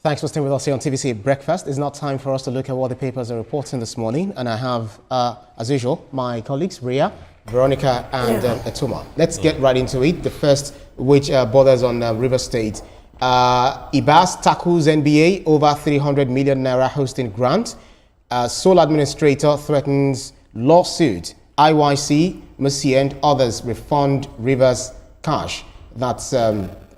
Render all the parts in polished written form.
Thanks for staying with us here on TVC Breakfast. It's now time for us to look at what the papers are reporting this morning. And I have, as usual, my colleagues, Ria, Veronica, and Etuma. Let's get right into it. The first, which borders on River State. Ibas tackles NBA over 300 million naira hosting grant. Sole administrator threatens lawsuit. IYC, Mercy and others refund Rivers cash. That's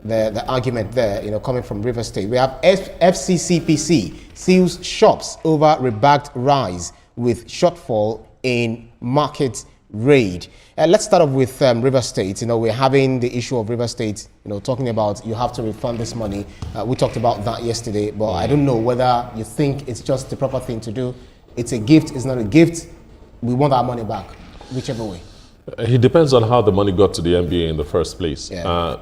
the argument there, coming from River State. We have FCCPC seals shops over rebagged rice with shortfall in market raid. Let's start off with River State. We're having the issue of River State, talking about you have to refund this money. We talked about that yesterday, but I don't know whether you think it's just the proper thing to do. It's a gift, it's not a gift. We want our money back, whichever way. It depends on how the money got to the NBA in the first place. Yeah.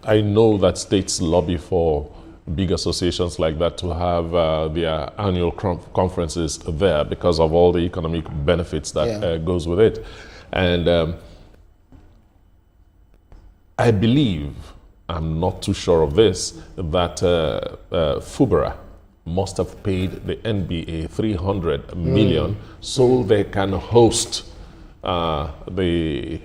I know that states lobby for big associations like that to have their annual conferences there because of all the economic benefits that goes with it. And I believe, I'm not too sure of this, that Fubara must have paid the NBA 300 million so they can host the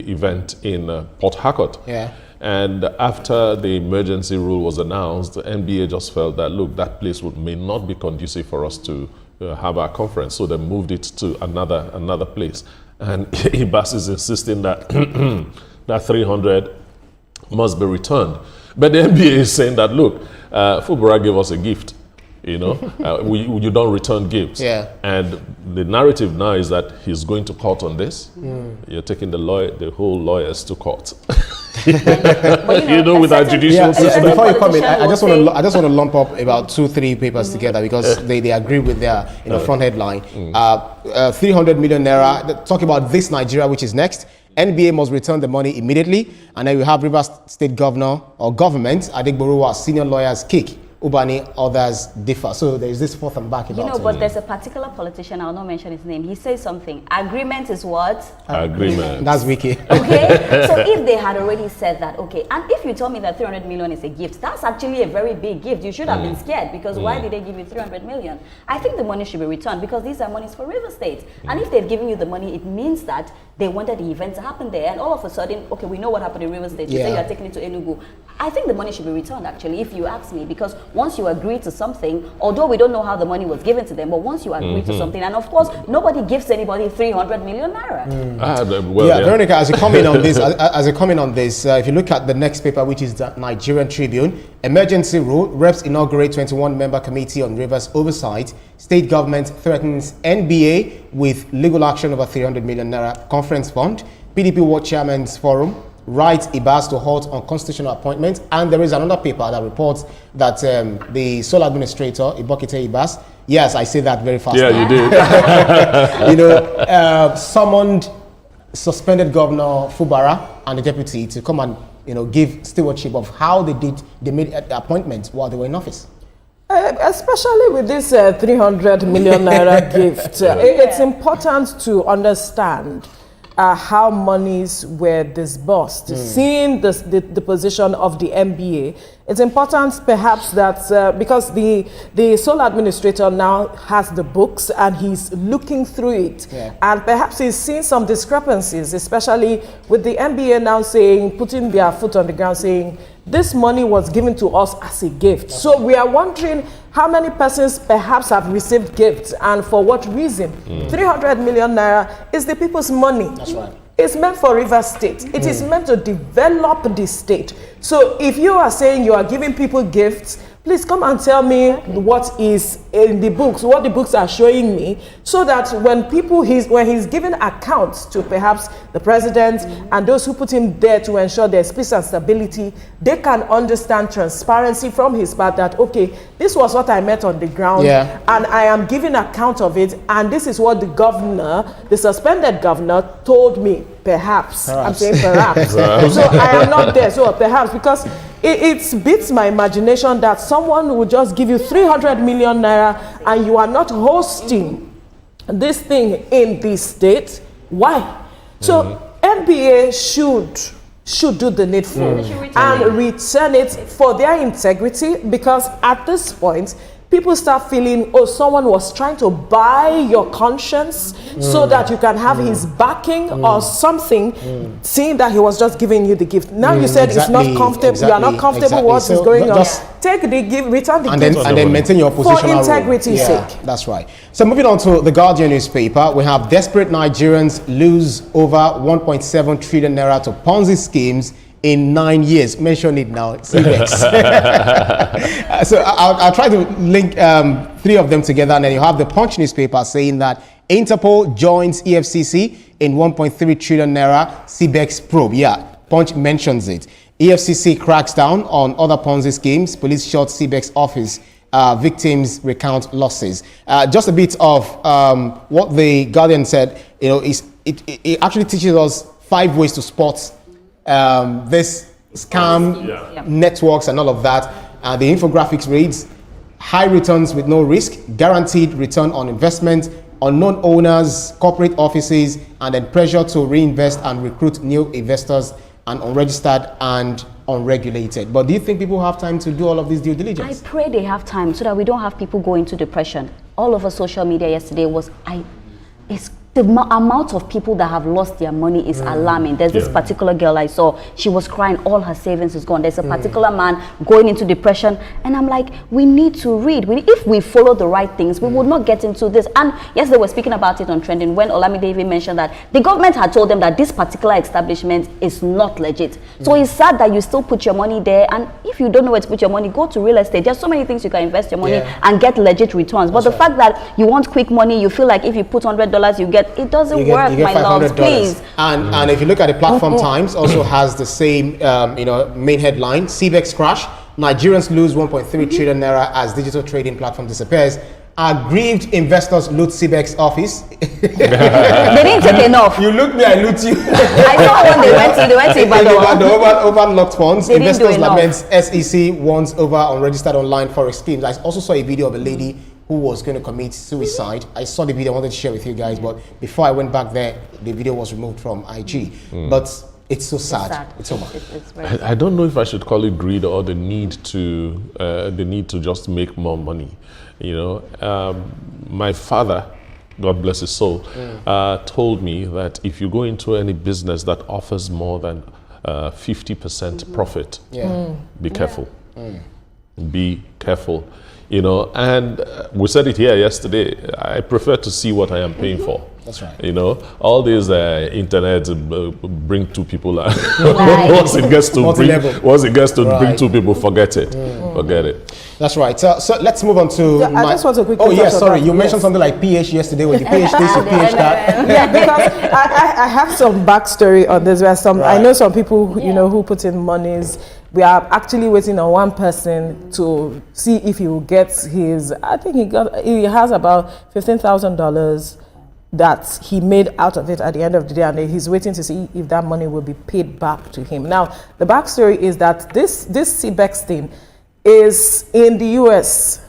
event in Port Harcourt. Yeah. And after the emergency rule was announced, the NBA just felt that, look, that place may not be conducive for us to have our conference. So they moved it to another place. And Ibas is insisting that that 300 must be returned. But the NBA is saying that, look, Fubara gave us a gift. You don't return gifts. Yeah. And the narrative now is that he's going to court on this. You're taking the whole lawyers to court. With our judicial system. Before you come in, I just want to lump up about 2-3 papers together because they agree with their front headline. 300 million naira. Talk about this Nigeria, which is next. NBA must return the money immediately. And then we have Rivers State Governor or government, Adegborowa, senior lawyers kick. Ubani, others differ. So there is this forth and back about but there's a particular politician, I'll not mention his name. He says something. Agreement is what? Agreement. That's wiki. Okay? So if they had already said that, okay, and if you told me that 300 million is a gift, that's actually a very big gift. You should have been scared because why did they give you 300 million? I think the money should be returned because these are monies for River State. And if they've given you the money, it means that they wanted the event to happen there. And all of a sudden, okay, we know what happened in River State. You say you're taking it to Enugu. I think the money should be returned, actually, if you ask me, because once you agree to something, although we don't know how the money was given to them, but once you agree to something, and of course, nobody gives anybody 300 million naira. Veronica, as you comment on this, if you look at the next paper, which is the Nigerian Tribune, emergency rule, reps inaugurate 21-member committee on rivers oversight, state government threatens NBA with legal action over 300 million naira conference fund, PDP World Chairman's Forum, writes Ibas to halt unconstitutional appointments. And there is another paper that reports that the sole administrator, Ibokite Ibas, yes, I say that very fast. Yeah, you do. Summoned suspended Governor Fubara and the deputy to come and give stewardship of how they made the appointments while they were in office. Especially with this 300 million naira gift, it's important to understand how monies were disbursed. Seeing the position of the NBA, it's important perhaps that because the sole administrator now has the books and he's looking through it, and perhaps he's seen some discrepancies, especially with the NBA now putting their foot on the ground saying, this money was given to us as a gift. So we are wondering how many persons perhaps have received gifts and for what reason. 300 million naira is the people's money. That's right. It's meant for River State. It is meant to develop the state. So if you are saying you are giving people gifts, please come and tell me what is in the books, what the books are showing me, so that when he's giving accounts to perhaps the president and those who put him there to ensure there's peace and stability, they can understand transparency from his part that, okay, this was what I met on the ground, and I am giving account of it, and this is what the governor, the suspended governor, told me. Perhaps. I'm saying perhaps. So I am not there. So perhaps, because it beats my imagination that someone would just give you 300 million naira and you are not hosting this thing in this state. Why? So NBA should do the needful return and return it for their integrity, because at this point, people start feeling, oh, someone was trying to buy your conscience so that you can have his backing or something, seeing that he was just giving you the gift. Now you said it's not comfortable, you are not comfortable what is going on. Take the gift, return the gift. And then maintain your position for integrity's sake. That's right. So moving on to the Guardian newspaper, we have desperate Nigerians lose over 1.7 trillion naira to Ponzi schemes in 9 years. Mention it now, CBEX. So I'll try to link 3 of them together, and then you have the Punch newspaper saying that Interpol joins EFCC in 1.3 trillion naira CBEX probe. Yeah, Punch mentions it. EFCC cracks down on other Ponzi schemes. Police shot CBEX office. Victims recount losses. Just a bit of what the Guardian said. You know, it actually teaches us 5 ways to spot this scam networks and all of that. The infographics reads: high returns with no risk, guaranteed return on investment, unknown owners, corporate offices, and then pressure to reinvest and recruit new investors, and unregistered and unregulated. But do you think people have time to do all of this due diligence? I pray they have time so that we don't have people go into depression. All over social media yesterday was, the amount of people that have lost their money is alarming. There's this particular girl I saw, she was crying, all her savings is gone. There's a particular man going into depression, and I'm like, we need to read. If we follow the right things, we would not get into this. And yes, they were speaking about it on Trending when Olamide even mentioned that the government had told them that this particular establishment is not legit. So it's sad that you still put your money there, and if you don't know where to put your money, go to real estate. There's so many things you can invest your money and get legit returns. But the fact that you want quick money, you feel like if you put $100, you get, it doesn't work, my love, please. And if you look at the Platform Times, also has the same main headline: CBEX crash, Nigerians lose 1.3 trillion naira as digital trading platform disappears. Aggrieved investors loot CBEX office. They didn't take enough. You loot me, I loot you. I saw when they went to Ibas. Over locked funds. Investors lament SEC warns over unregistered online forex schemes. I also saw a video of a lady who was going to commit suicide. I saw the video, I wanted to share with you guys, but before I went back there, the video was removed from IG. But it's so sad. It's over. I don't know if I should call it greed or the need to just make more money. You know, my father, God bless his soul, told me that if you go into any business that offers more than 50% profit, be careful. Be careful. You know, and we said it here yesterday, I prefer to see what I am paying for. That's right. You know, all these internet bring 2 people. Once it gets to bring 2 people, forget it. Forget it. That's right. So let's move on to. I just want to quickly. Oh yes, sorry. You mentioned something like PH yesterday with the PH this, your PH that. Yeah, because I have some backstory on this. Where I know some people who put in monies. We are actually waiting on one person to see if he will get his. I think he has about $15,000 that he made out of it at the end of the day, and he's waiting to see if that money will be paid back to him. Now, the backstory is that this CBEX thing is in the US.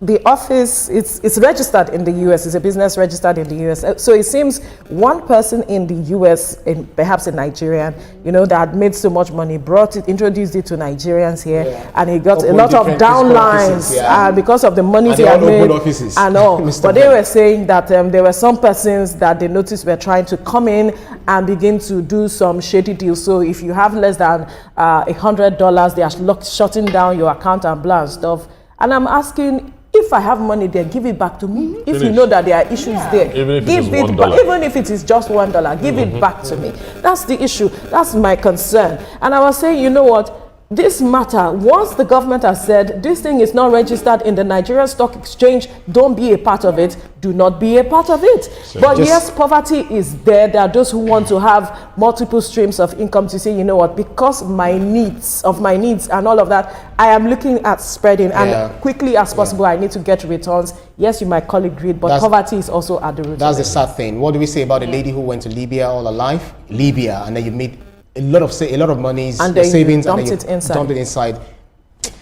The office, it's registered in the US. It's a business registered in the US. So it seems one person in the US, perhaps a Nigerian, that had made so much money, introduced it to Nigerians here, and he got a lot of downlines because of the money he had made. And all. But they were saying that there were some persons that they noticed were trying to come in and begin to do some shady deals. So if you have less than $100, they are shutting down your account and blah and stuff. And I'm asking, if I have money there, give it back to me. If you know that there are issues there, even if it is just $1, give it back to me. That's the issue. That's my concern. And I was saying, you know what? This matter, once the government has said this thing is not registered in the Nigerian Stock Exchange, don't be a part of it, do not be a part of it. So but yes, poverty is there. There are those who want to have multiple streams of income to say, you know what, because my needs and all of that, I am looking at spreading and quickly as possible, I need to get returns. Yes, you might call it greed, but poverty is also at the root. That's the sad thing. What do we say about the lady who went to Libya all her life? Libya, and then you made a lot of money and the savings, dumped it inside.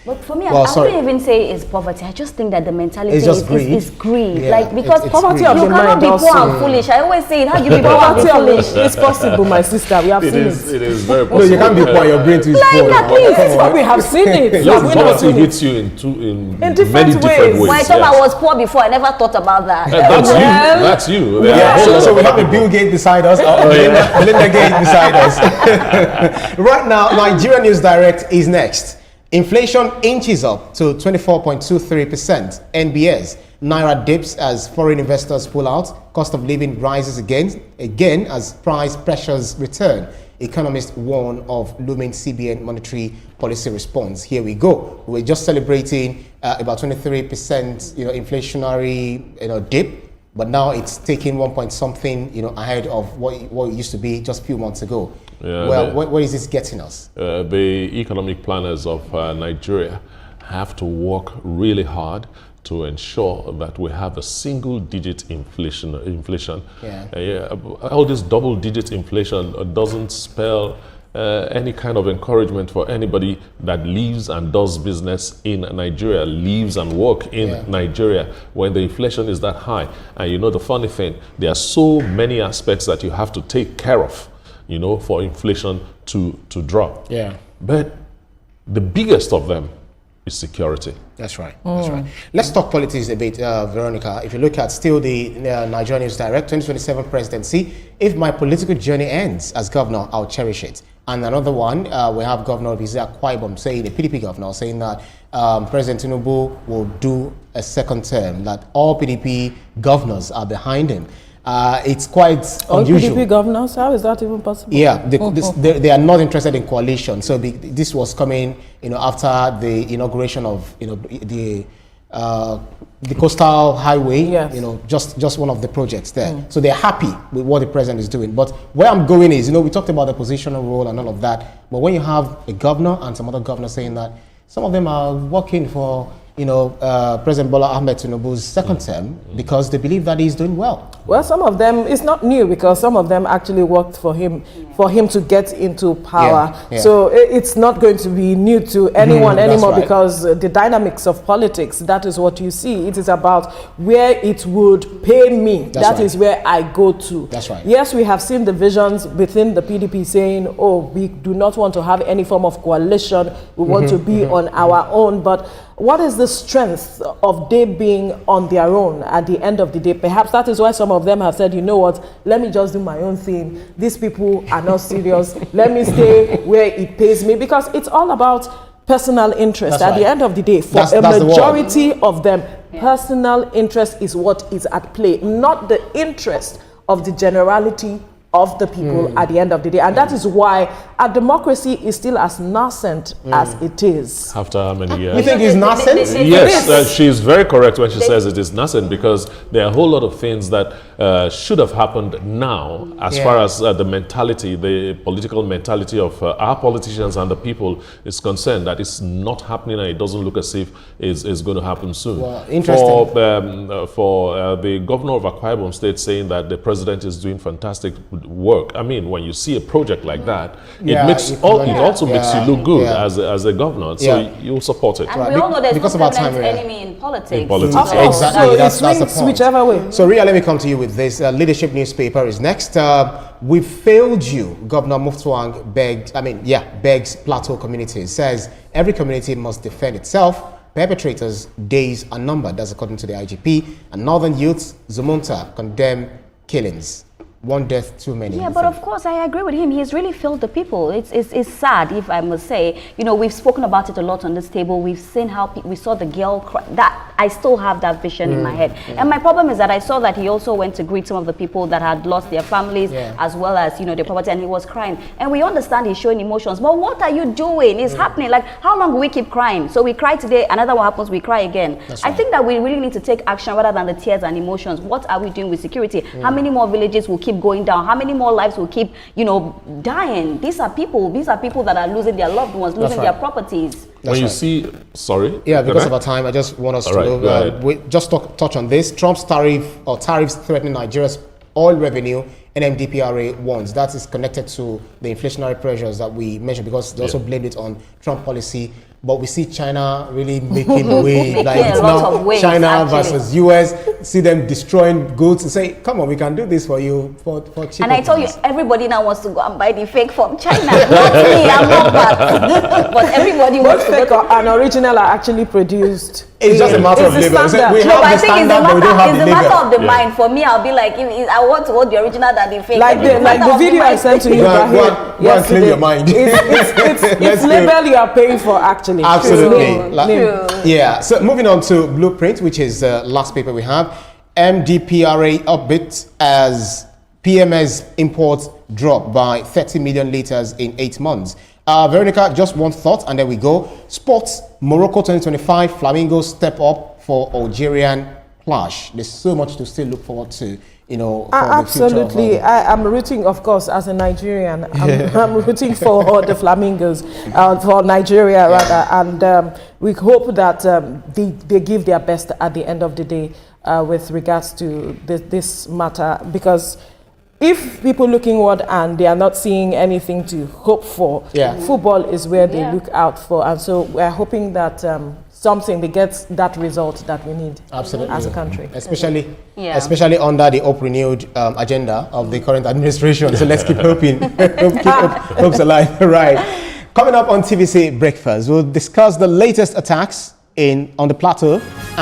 But for me, Well, I wouldn't even say it's poverty. I just think that the mentality It's just greed. is greed. Yeah, like, because it's poverty greed. of you the cannot mind be poor also. and foolish. I always say it. How can you be poor and be Poverty of foolish? the, it's possible, my sister. We have seen it. It is very No, possible. you can't be poor. Your brain too is full. at least. Come on. We have seen it. Yes, Have we not poverty seen it? hits you in different many ways. different ways. When I thought yes. I was poor before, I never thought about that. That's you. Well, That's you. There are a Yeah, whole lot so of we have a people. Bill Gates beside us, Melinda Gates beside us. Right now, Nigerian News Direct is next. Inflation inches up to 24.23%. NBS. Naira dips as foreign investors pull out. Cost of living rises again as price pressures return. Economists warn of looming CBN monetary policy response. Here we go. We're just celebrating about 23%, inflationary, dip. But now it's taking 1 point something, ahead of what it used to be just a few months ago. Yeah, well, what is this getting us? The economic planners of Nigeria have to work really hard to ensure that we have a single-digit inflation. Yeah. All this double-digit inflation doesn't spell any kind of encouragement for anybody that lives and does business in Nigeria, lives and work in Nigeria when the inflation is that high. And the funny thing, there are so many aspects that you have to take care of, for inflation to drop. Yeah. But the biggest of them is security. That's right. That's right. Let's talk politics a bit, Veronica. If you look at still the Nigerian News Direct 2027 presidency, if my political journey ends as governor, I'll cherish it. And another one, we have Governor of Akwa Ibom saying, the PDP governor saying that President Tinubu will do a second term, that all PDP governors are behind him. It's quite unusual. PDP governors, how is that even possible? Yeah, they are not interested in coalition. So this was coming, after the inauguration of, the coastal highway. Yes. Just one of the projects there. So they're happy with what the president is doing. But where I'm going is, we talked about the positional role and all of that. But when you have a governor and some other governors saying that some of them are working for, President Bola Ahmed Tinubu's second term because they believe that he's doing well. Well, some of them, it's not new because some of them actually worked for him to get into power. Yeah. So it's not going to be new to anyone anymore right. because the dynamics of politics, that is what you see. It is about where it would pay me. That's That is right. where I go to. That's right. Yes, we have seen divisions within the PDP saying, we do not want to have any form of coalition. We want to be on our own. But what is the strength of they being on their own at the end of the day? Perhaps that is why some of them have said, you know what, let me just do my own thing. These people are not serious. Let me stay where it pays me, because it's all about personal interest. That's At right. the end of the day, for That's a the word. majority of them, personal interest is what is at play, not the interest of the generality of the people at the end of the day. And that is why our democracy is still as nascent as it is. After how many years? You think it's nonsense? Yes, she's very correct when she says it is nascent, because there are a whole lot of things that should have happened now as far as the mentality, the political mentality of our politicians and the people is concerned, that it's not happening and it doesn't look as if it's going to happen soon. Well, interesting. For the governor of Akwa Ibom State saying that the president is doing fantastic work. I mean, when you see a project like that, it also makes you look good as a governor. So you'll support it. And we all know there's Because no of our time, permanent Rhea. enemy in politics. In politics, So- yeah. Exactly. So That's it the swings point. whichever way. So, Rhea, let me come to you with this. Leadership newspaper is next. We failed you. Governor Muftuang begs Plateau communities. Says every community must defend itself. Perpetrators' days are numbered. That's according to the IGP. And Northern youths, Zumunta, condemn killings. One death too many. Yeah, but of course, I agree with him. He's really failed the people. It's sad, if I must say. We've spoken about it a lot on this table. We've seen how we saw the girl cry. That I still have that vision in my head. And my problem is that I saw that he also went to greet some of the people that had lost their families, as well as their property, and he was crying. And we understand he's showing emotions, but what are you doing? It's happening. Like, how long will we keep crying? So we cry today, another one happens, we cry again. I think that we really need to take action rather than the tears and emotions. What are we doing with security? How many more villages will keep going down? How many more lives will keep, dying? These are people that are losing their loved ones, losing their properties. When you see, sorry. Yeah, because of our time, I just want us to know. We just touch on this. Trump's tariffs threatening Nigeria's oil revenue. NMDPRA warns that is connected to the inflationary pressures that we mentioned, because they also blamed it on Trump policy but we see China really making wave. Like Making it's a lot now of waves, China actually. versus US. See them destroying goods and say, "Come on, we can do this for you for cheaper." And I told you, price." everybody now wants to go and buy the fake from China. Not me, I'm not that. But everybody Both wants to fake go to. and original are actually produced. It's just a matter of It's the labor. So we standard. No, have but I the think it's standard, but we don't have it's the a matter labor. of the mind. For me, I'll be like, if I want to hold the original than the fake. Like It's a the matter of video I mind. sent to you, Go and- Ibrahim, go and clean your mind. It's Let's do it. label you are paying for, actually. Absolutely. Name, Like- name. Yeah. So moving on to Blueprint, which is the last paper we have. MDPRA upbit as PMS imports drop by 30 million litres in 8 months. Veronica, just one thought and then we go. Sports, Morocco 2025, Flamingos step up for Algerian clash. There's so much to still look forward to, you know, for the future of, Absolutely. I am rooting, of course, as a Nigerian. I'm rooting for the Flamingos, for Nigeria rather. And we hope that they give their best at the end of the day with regards to this matter. Because if people look inward and they are not seeing anything to hope for, football is where they look out for. And so we're hoping that they get that result that we need absolutely as a country. Especially under the up-renewed agenda of the current administration. So let's keep hoping, keep hopes alive. Right. Coming up on TVC Breakfast, we'll discuss the latest attacks on the plateau and